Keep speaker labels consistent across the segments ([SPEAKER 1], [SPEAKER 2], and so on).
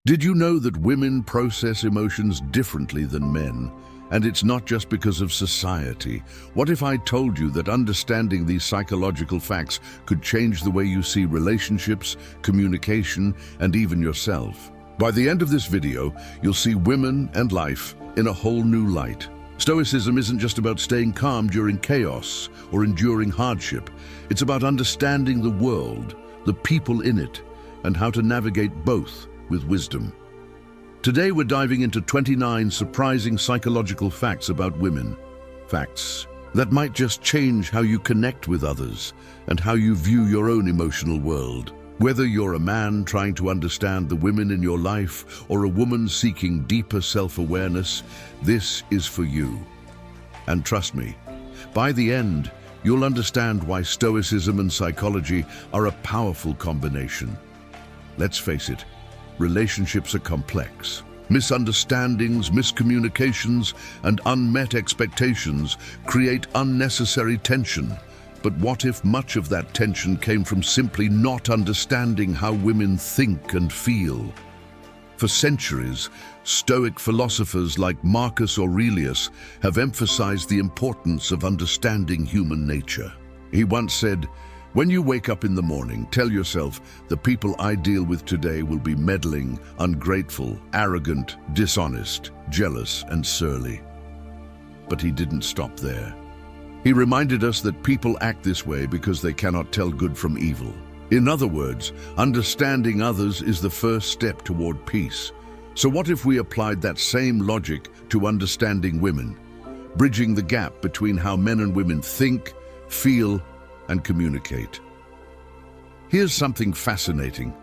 [SPEAKER 1] Did you know that women process emotions differently than men? And it's not just because of society. What if I told you that understanding these psychological facts could change the way you see relationships, communication, and even yourself? By the end of this video, you'll see women and life in a whole new light. Stoicism isn't just about staying calm during chaos or enduring hardship. It's about understanding the world, the people in it, and how to navigate both with wisdom. Today we're diving into 29 surprising psychological facts about women. Facts that might just change how you connect with others and how you view your own emotional world. Whether you're a man trying to understand the women in your life or a woman seeking deeper self-awareness, this is for you. And trust me, by the end, you'll understand why Stoicism and psychology are a powerful combination. Let's face it, relationships are complex. Misunderstandings, miscommunications, and unmet expectations create unnecessary tension. But what if much of that tension came from simply not understanding how women think and feel? For centuries, Stoic philosophers like Marcus Aurelius have emphasized the importance of understanding human nature. He once said, "When you wake up in the morning, tell yourself, the people I deal with today will be meddling, ungrateful, arrogant, dishonest, jealous, and surly." But he didn't stop there. He reminded us that people act this way because they cannot tell good from evil. In other words, understanding others is the first step toward peace. So what if we applied that same logic to understanding women, bridging the gap between how men and women think, feel, and communicate? Here's something fascinating.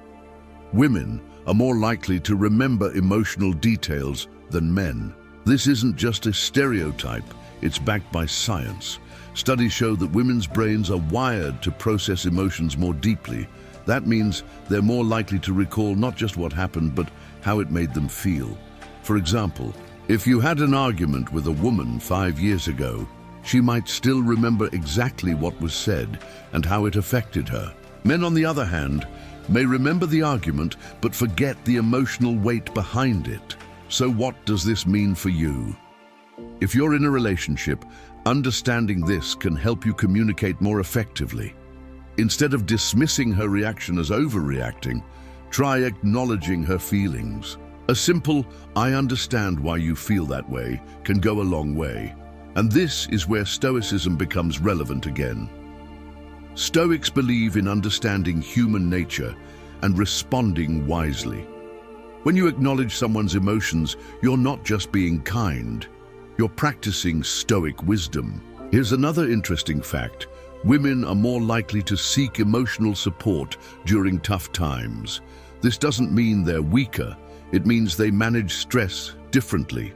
[SPEAKER 1] Women are more likely to remember emotional details than men. This isn't just a stereotype, it's backed by science. Studies show that women's brains are wired to process emotions more deeply. That means they're more likely to recall not just what happened, but how it made them feel. For example, if you had an argument with a woman 5 years ago, she might still remember exactly what was said and how it affected her. Men, on the other hand, may remember the argument but forget the emotional weight behind it. So what does this mean for you? If you're in a relationship, understanding this can help you communicate more effectively. Instead of dismissing her reaction as overreacting, try acknowledging her feelings. A simple, "I understand why you feel that way," can go a long way. And this is where Stoicism becomes relevant again. Stoics believe in understanding human nature and responding wisely. When you acknowledge someone's emotions, you're not just being kind, you're practicing Stoic wisdom. Here's another interesting fact. Women are more likely to seek emotional support during tough times. This doesn't mean they're weaker, it means they manage stress differently.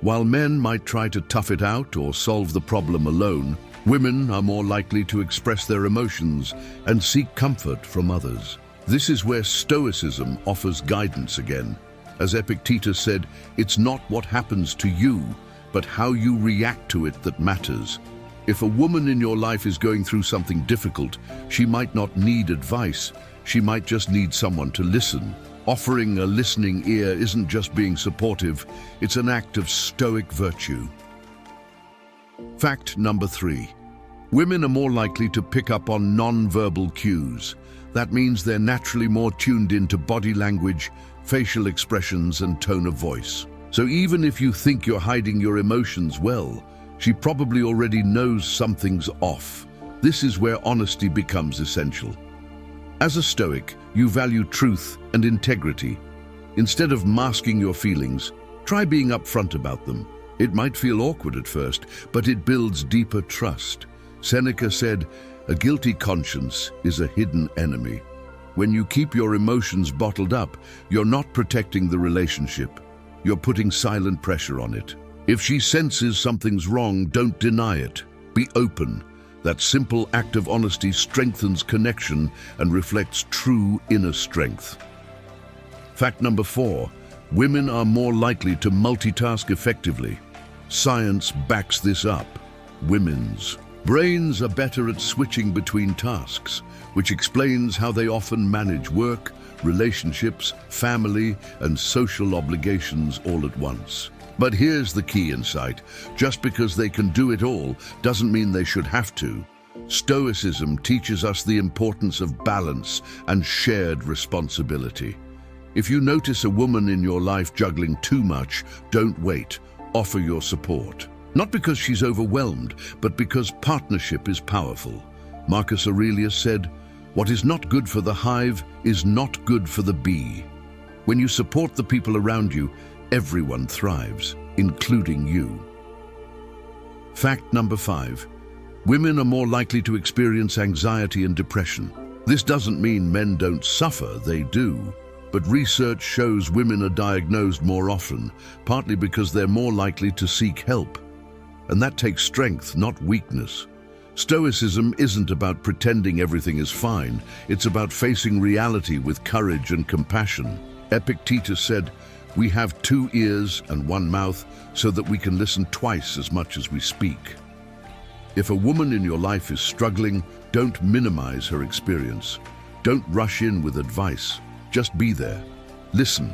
[SPEAKER 1] While men might try to tough it out or solve the problem alone, women are more likely to express their emotions and seek comfort from others. This is where Stoicism offers guidance again. As Epictetus said, "It's not what happens to you, but how you react to it that matters." If a woman in your life is going through something difficult, she might not need advice, she might just need someone to listen. Offering a listening ear isn't just being supportive, it's an act of Stoic virtue. Fact number 3. Women are more likely to pick up on non-verbal cues. That means they're naturally more tuned into body language, facial expressions, and tone of voice. So even if you think you're hiding your emotions well, she probably already knows something's off. This is where honesty becomes essential. As a Stoic, you value truth and integrity. Instead of masking your feelings, try being upfront about them. It might feel awkward at first, but it builds deeper trust. Seneca said, "A guilty conscience is a hidden enemy." When you keep your emotions bottled up, you're not protecting the relationship. You're putting silent pressure on it. If she senses something's wrong, don't deny it. Be open. That simple act of honesty strengthens connection and reflects true inner strength. Fact number 4. Women are more likely to multitask effectively. Science backs this up. Women's brains are better at switching between tasks, which explains how they often manage work, relationships, family, and social obligations all at once. But here's the key insight. Just because they can do it all doesn't mean they should have to. Stoicism teaches us the importance of balance and shared responsibility. If you notice a woman in your life juggling too much, don't wait. Offer your support. Not because she's overwhelmed, but because partnership is powerful. Marcus Aurelius said, "What is not good for the hive is not good for the bee." When you support the people around you, everyone thrives, including you. Fact number 5. Women are more likely to experience anxiety and depression. This doesn't mean men don't suffer, they do. But research shows women are diagnosed more often, partly because they're more likely to seek help. And that takes strength, not weakness. Stoicism isn't about pretending everything is fine. It's about facing reality with courage and compassion. Epictetus said, "We have 2 ears and 1 mouth so that we can listen twice as much as we speak." If a woman in your life is struggling, don't minimize her experience. Don't rush in with advice. Just be there. Listen.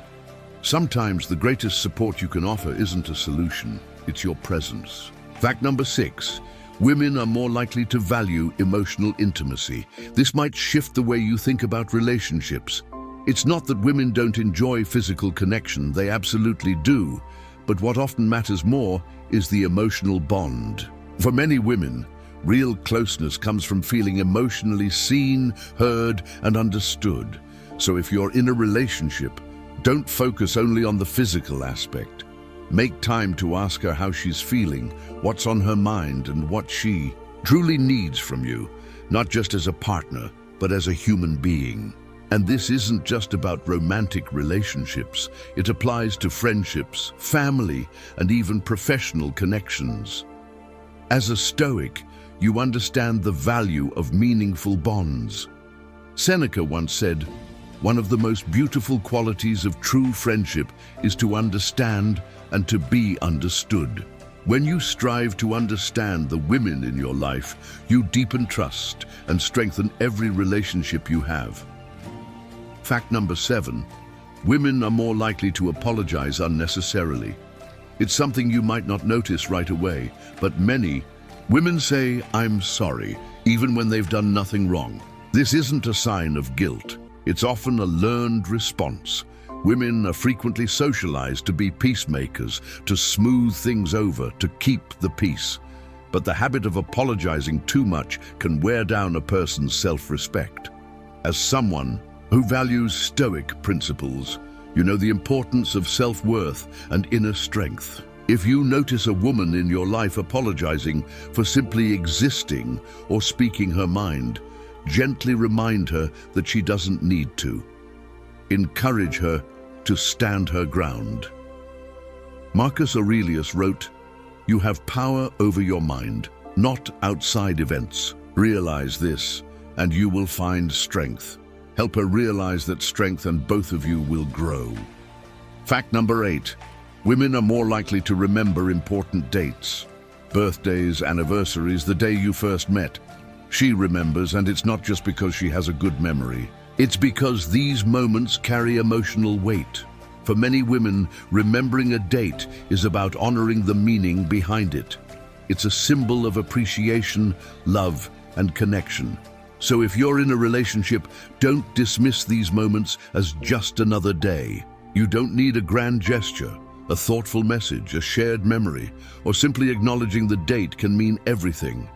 [SPEAKER 1] Sometimes the greatest support you can offer isn't a solution, it's your presence. Fact number 6. Women are more likely to value emotional intimacy. This might shift the way you think about relationships. It's not that women don't enjoy physical connection, they absolutely do. But what often matters more is the emotional bond. For many women, real closeness comes from feeling emotionally seen, heard, and understood. So if you're in a relationship, don't focus only on the physical aspect. Make time to ask her how she's feeling, what's on her mind, and what she truly needs from you, not just as a partner, but as a human being. And this isn't just about romantic relationships. It applies to friendships, family, and even professional connections. As a Stoic, you understand the value of meaningful bonds. Seneca once said, "One of the most beautiful qualities of true friendship is to understand and to be understood." When you strive to understand the women in your life, you deepen trust and strengthen every relationship you have. Fact number 7. Women are more likely to apologize unnecessarily. It's something you might not notice right away, but many women say, "I'm sorry," even when they've done nothing wrong. This isn't a sign of guilt. It's often a learned response. Women are frequently socialized to be peacemakers, to smooth things over, to keep the peace. But the habit of apologizing too much can wear down a person's self-respect. As someone who values Stoic principles, you know the importance of self-worth and inner strength. If you notice a woman in your life apologizing for simply existing or speaking her mind, gently remind her that she doesn't need to. Encourage her to stand her ground. Marcus Aurelius wrote, "You have power over your mind, not outside events. Realize this, and you will find strength." Help her realize that strength, and both of you will grow. Fact number 8. Women are more likely to remember important dates. Birthdays, anniversaries, the day you first met. She remembers, and it's not just because she has a good memory. It's because these moments carry emotional weight. For many women, remembering a date is about honoring the meaning behind it. It's a symbol of appreciation, love, and connection. So if you're in a relationship, don't dismiss these moments as just another day. You don't need a grand gesture. A thoughtful message, a shared memory, or simply acknowledging the date can mean everything.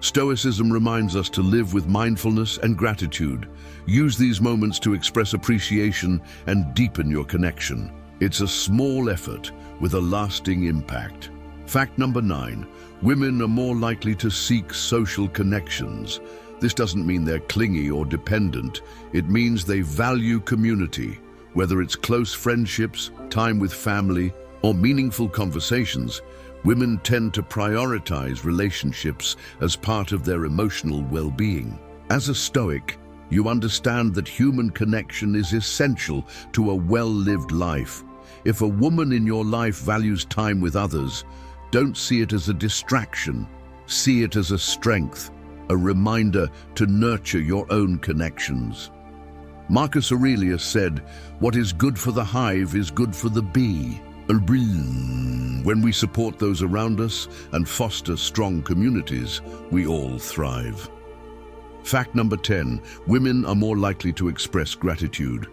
[SPEAKER 1] Stoicism reminds us to live with mindfulness and gratitude. Use these moments to express appreciation and deepen your connection. It's a small effort with a lasting impact. Fact number 9. Women are more likely to seek social connections. This doesn't mean they're clingy or dependent. It means they value community. Whether it's close friendships, time with family, or meaningful conversations, women tend to prioritize relationships as part of their emotional well-being. As a Stoic, you understand that human connection is essential to a well-lived life. If a woman in your life values time with others, don't see it as a distraction. See it as a strength, a reminder to nurture your own connections. Marcus Aurelius said, "What is good for the hive is good for the bee." When we support those around us and foster strong communities, we all thrive. Fact number 10, women are more likely to express gratitude.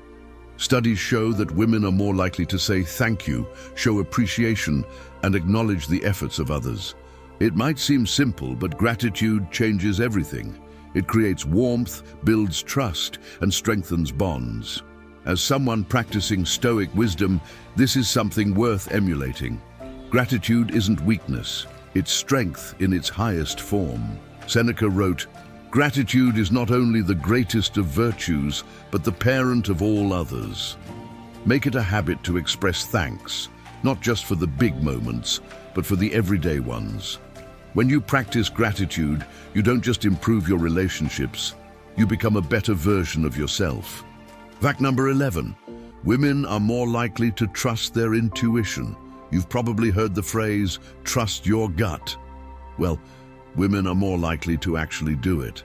[SPEAKER 1] Studies show that women are more likely to say thank you, show appreciation, and acknowledge the efforts of others. It might seem simple, but gratitude changes everything. It creates warmth, builds trust, and strengthens bonds. As someone practicing Stoic wisdom, this is something worth emulating. Gratitude isn't weakness, it's strength in its highest form. Seneca wrote, "Gratitude is not only the greatest of virtues, but the parent of all others." Make it a habit to express thanks, not just for the big moments, but for the everyday ones. When you practice gratitude, you don't just improve your relationships, you become a better version of yourself. Fact number 11, women are more likely to trust their intuition. You've probably heard the phrase, "trust your gut." Well, women are more likely to actually do it.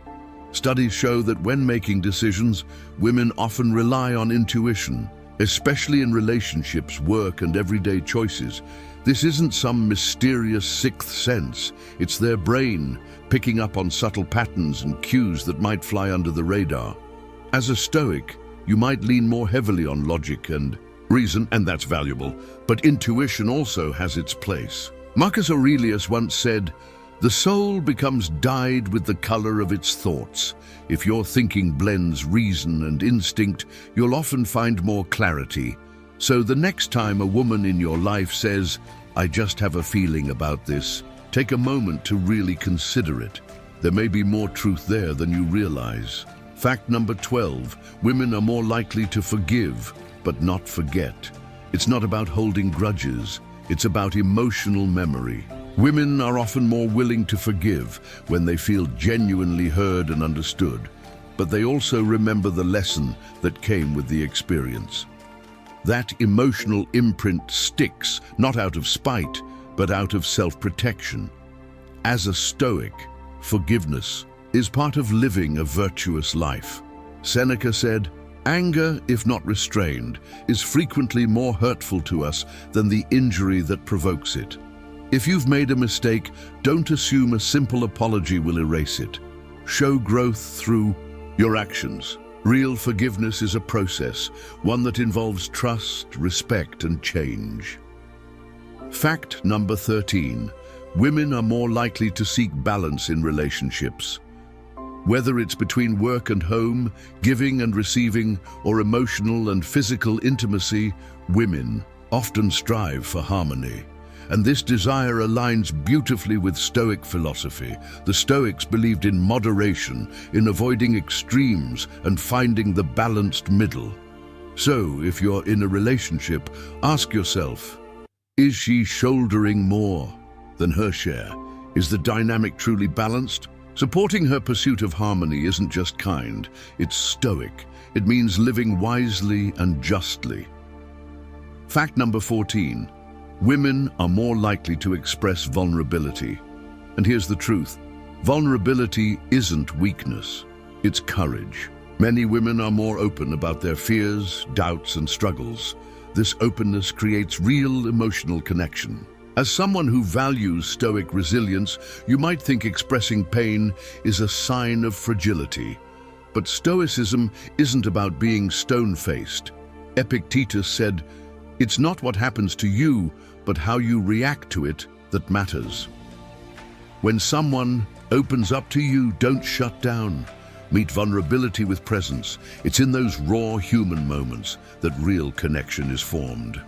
[SPEAKER 1] Studies show that when making decisions, women often rely on intuition, especially in relationships, work, and everyday choices. This isn't some mysterious sixth sense. It's their brain picking up on subtle patterns and cues that might fly under the radar. As a Stoic, you might lean more heavily on logic and reason, and that's valuable, but intuition also has its place. Marcus Aurelius once said, "The soul becomes dyed with the color of its thoughts." If your thinking blends reason and instinct, you'll often find more clarity. So the next time a woman in your life says, "I just have a feeling about this," take a moment to really consider it. There may be more truth there than you realize. Fact number 12, women are more likely to forgive, but not forget. It's not about holding grudges, it's about emotional memory. Women are often more willing to forgive when they feel genuinely heard and understood, but they also remember the lesson that came with the experience. That emotional imprint sticks, not out of spite, but out of self-protection. As a Stoic, forgiveness is part of living a virtuous life. Seneca said, "Anger, if not restrained, is frequently more hurtful to us than the injury that provokes it." If you've made a mistake, don't assume a simple apology will erase it. Show growth through your actions. Real forgiveness is a process, one that involves trust, respect, and change. Fact number 13, women are more likely to seek balance in relationships. Whether it's between work and home, giving and receiving, or emotional and physical intimacy, women often strive for harmony. And this desire aligns beautifully with Stoic philosophy. The Stoics believed in moderation, in avoiding extremes and finding the balanced middle. So, if you're in a relationship, ask yourself, is she shouldering more than her share? Is the dynamic truly balanced? Supporting her pursuit of harmony isn't just kind, it's Stoic. It means living wisely and justly. Fact number 14. Women are more likely to express vulnerability. And here's the truth. Vulnerability isn't weakness, it's courage. Many women are more open about their fears, doubts, and struggles. This openness creates real emotional connection. As someone who values Stoic resilience, you might think expressing pain is a sign of fragility. But Stoicism isn't about being stone-faced. Epictetus said, "It's not what happens to you, but how you react to it that matters." When someone opens up to you, don't shut down. Meet vulnerability with presence. It's in those raw human moments that real connection is formed.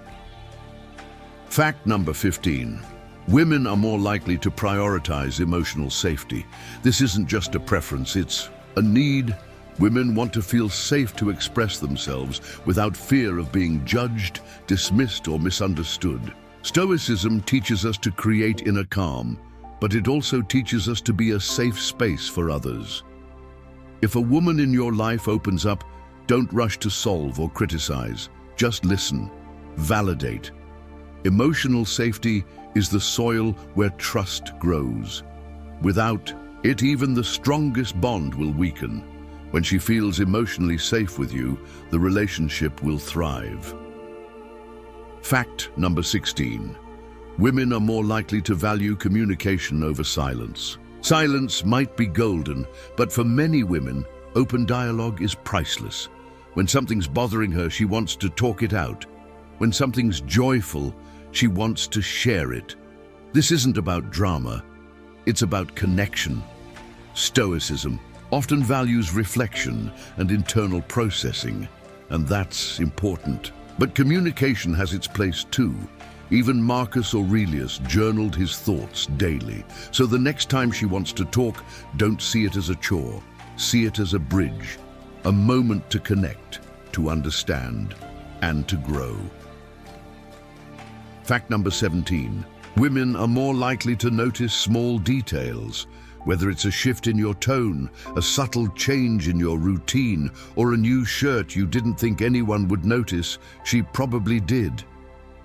[SPEAKER 1] Fact number 15. Women are more likely to prioritize emotional safety. This isn't just a preference, it's a need. Women want to feel safe to express themselves without fear of being judged, dismissed, or misunderstood. Stoicism teaches us to create inner calm, but it also teaches us to be a safe space for others. If a woman in your life opens up, don't rush to solve or criticize. Just listen, validate. Emotional safety is the soil where trust grows. Without it, even the strongest bond will weaken. When she feels emotionally safe with you, the relationship will thrive. Fact number 16. Women are more likely to value communication over silence. Silence might be golden, but for many women, open dialogue is priceless. When something's bothering her, she wants to talk it out. When something's joyful, she wants to share it. This isn't about drama, it's about connection. Stoicism often values reflection and internal processing, and that's important. But communication has its place too. Even Marcus Aurelius journaled his thoughts daily. So the next time she wants to talk, don't see it as a chore. See it as a bridge, a moment to connect, to understand, and to grow. Fact number 17. Women are more likely to notice small details. Whether it's a shift in your tone, a subtle change in your routine, or a new shirt you didn't think anyone would notice, she probably did.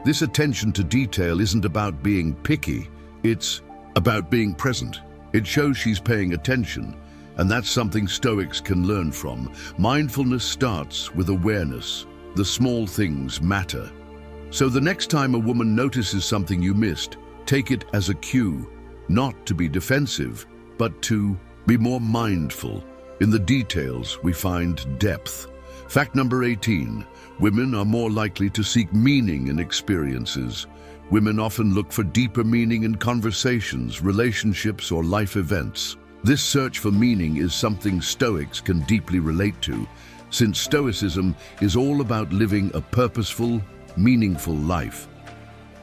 [SPEAKER 1] This attention to detail isn't about being picky, it's about being present. It shows she's paying attention, and that's something Stoics can learn from. Mindfulness starts with awareness. The small things matter. So the next time a woman notices something you missed, take it as a cue, not to be defensive, but to be more mindful. In the details, we find depth. Fact number 18. Women are more likely to seek meaning in experiences. Women often look for deeper meaning in conversations, relationships, or life events. This search for meaning is something Stoics can deeply relate to, since Stoicism is all about living a purposeful, meaningful life.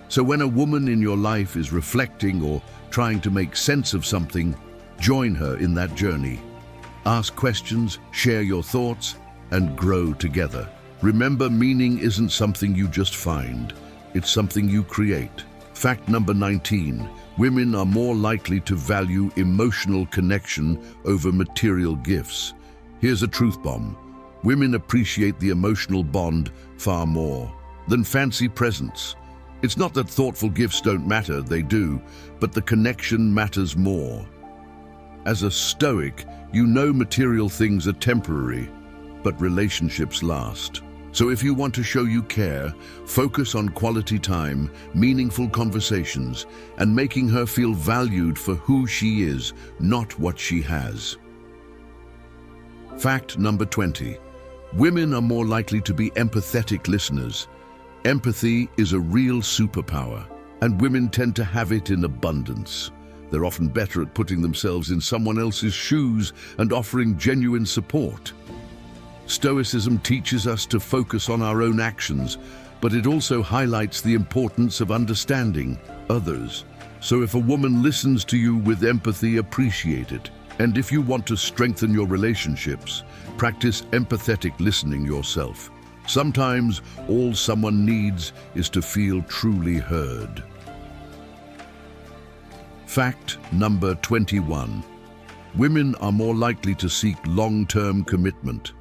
[SPEAKER 1] So when a woman in your life is reflecting or trying to make sense of something, join her in that journey. Ask questions, share your thoughts, and grow together. Remember, meaning isn't something you just find, it's something you create. Fact number 19. Women are more likely to value emotional connection over material gifts. Here's a truth bomb. Women appreciate the emotional bond far more than fancy presents. It's not that thoughtful gifts don't matter, they do, but the connection matters more. As a Stoic, you know material things are temporary, but relationships last. So if you want to show you care, focus on quality time, meaningful conversations, and making her feel valued for who she is, not what she has. Fact number 20. Women are more likely to be empathetic listeners. Empathy is a real superpower, and women tend to have it in abundance. They're often better at putting themselves in someone else's shoes and offering genuine support. Stoicism teaches us to focus on our own actions, but it also highlights the importance of understanding others. So if a woman listens to you with empathy, appreciate it. And if you want to strengthen your relationships, practice empathetic listening yourself. Sometimes all someone needs is to feel truly heard. Fact number 21. Women are more likely to seek long-term commitment.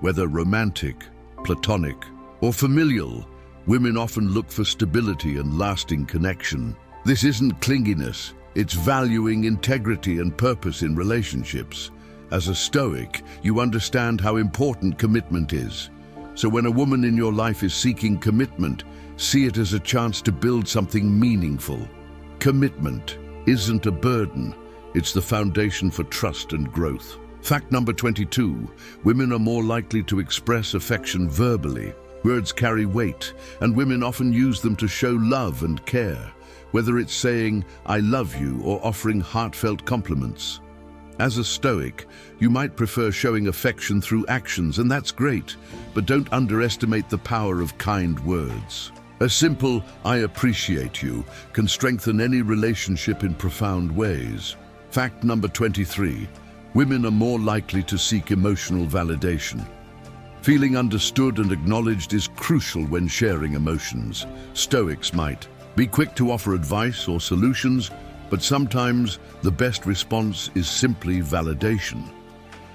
[SPEAKER 1] Whether romantic, platonic, or familial, women often look for stability and lasting connection. This isn't clinginess, it's valuing integrity and purpose in relationships. As a Stoic, you understand how important commitment is. So when a woman in your life is seeking commitment, see it as a chance to build something meaningful. Commitment isn't a burden, it's the foundation for trust and growth. Fact number 22. Women are more likely to express affection verbally. Words carry weight, and women often use them to show love and care, whether it's saying, "I love you," or offering heartfelt compliments. As a Stoic, you might prefer showing affection through actions, and that's great, but don't underestimate the power of kind words. A simple "I appreciate you" can strengthen any relationship in profound ways. Fact number 23. Women are more likely to seek emotional validation. Feeling understood and acknowledged is crucial when sharing emotions. Stoics might be quick to offer advice or solutions, but sometimes the best response is simply validation.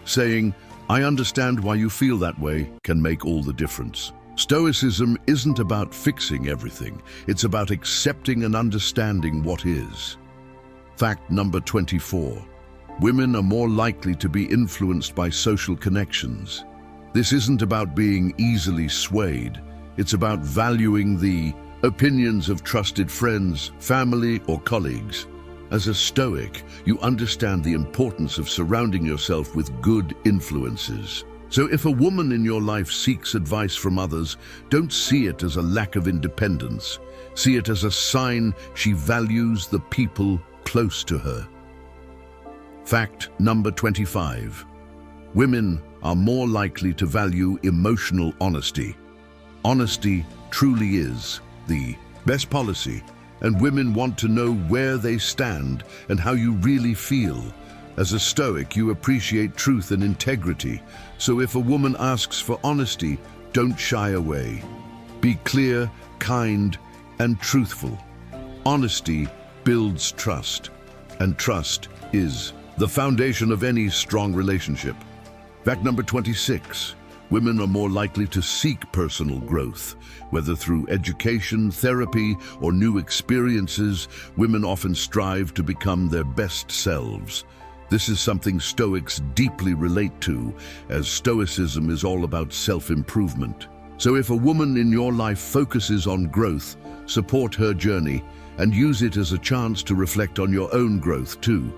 [SPEAKER 1] Saying, "I understand why you feel that way," can make all the difference. Stoicism isn't about fixing everything, it's about accepting and understanding what is. Fact number 24. Women are more likely to be influenced by social connections. This isn't about being easily swayed. It's about valuing the opinions of trusted friends, family, or colleagues. As a Stoic, you understand the importance of surrounding yourself with good influences. So if a woman in your life seeks advice from others, don't see it as a lack of independence. See it as a sign she values the people close to her. Fact number 25. Women are more likely to value emotional honesty. Honesty truly is the best policy, and women want to know where they stand and how you really feel. As a Stoic, you appreciate truth and integrity, so if a woman asks for honesty, don't shy away. Be clear, kind, and truthful. Honesty builds trust, and trust is the foundation of any strong relationship. Fact number 26. Women are more likely to seek personal growth. Whether through education, therapy, or new experiences, women often strive to become their best selves. This is something Stoics deeply relate to, as Stoicism is all about self-improvement. So if a woman in your life focuses on growth, support her journey and use it as a chance to reflect on your own growth too.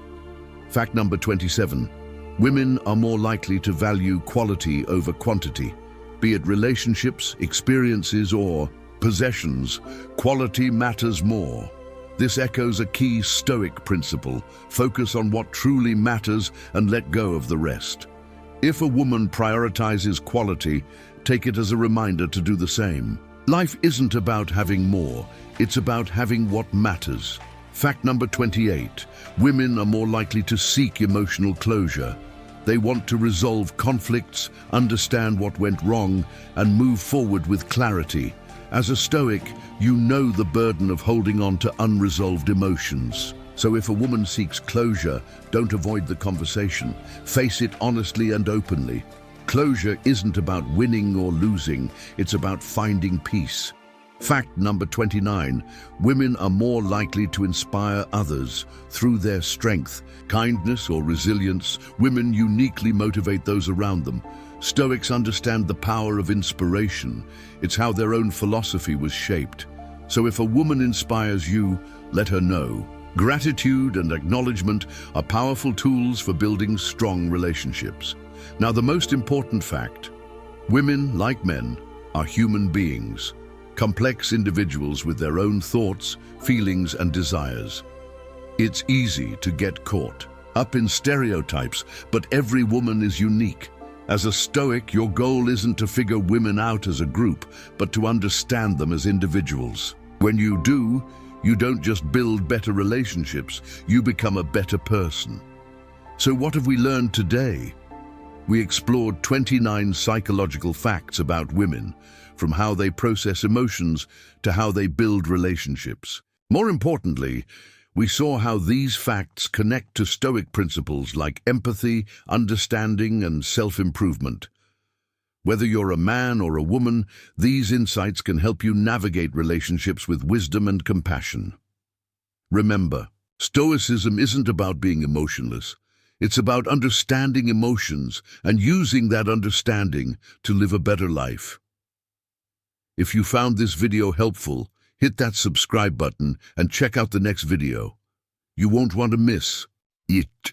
[SPEAKER 1] Fact number 27. Women are more likely to value quality over quantity. Be it relationships, experiences, or possessions, quality matters more. This echoes a key Stoic principle: focus on what truly matters and let go of the rest. If a woman prioritizes quality, take it as a reminder to do the same. Life isn't about having more, it's about having what matters. Fact number 28. Women are more likely to seek emotional closure. They want to resolve conflicts, understand what went wrong, and move forward with clarity. As a Stoic, you know the burden of holding on to unresolved emotions. So if a woman seeks closure, don't avoid the conversation. Face it honestly and openly. Closure isn't about winning or losing, it's about finding peace. Fact number 29. Women are more likely to inspire others through their strength, kindness, or resilience. Women uniquely motivate those around them. Stoics understand the power of inspiration. It's how their own philosophy was shaped. So if a woman inspires you, let her know. Gratitude and acknowledgement are powerful tools for building strong relationships. Now, the most important fact: women, like men, are human beings. Complex individuals with their own thoughts, feelings, and desires. It's easy to get caught up in stereotypes, but every woman is unique. As a Stoic, your goal isn't to figure women out as a group, but to understand them as individuals. When you do, you don't just build better relationships, you become a better person. So what have we learned today? We explored 29 psychological facts about women, from how they process emotions to how they build relationships. More importantly, we saw how these facts connect to Stoic principles like empathy, understanding, and self-improvement. Whether you're a man or a woman, these insights can help you navigate relationships with wisdom and compassion. Remember, Stoicism isn't about being emotionless. It's about understanding emotions and using that understanding to live a better life. If you found this video helpful, hit that subscribe button and check out the next video. You won't want to miss it.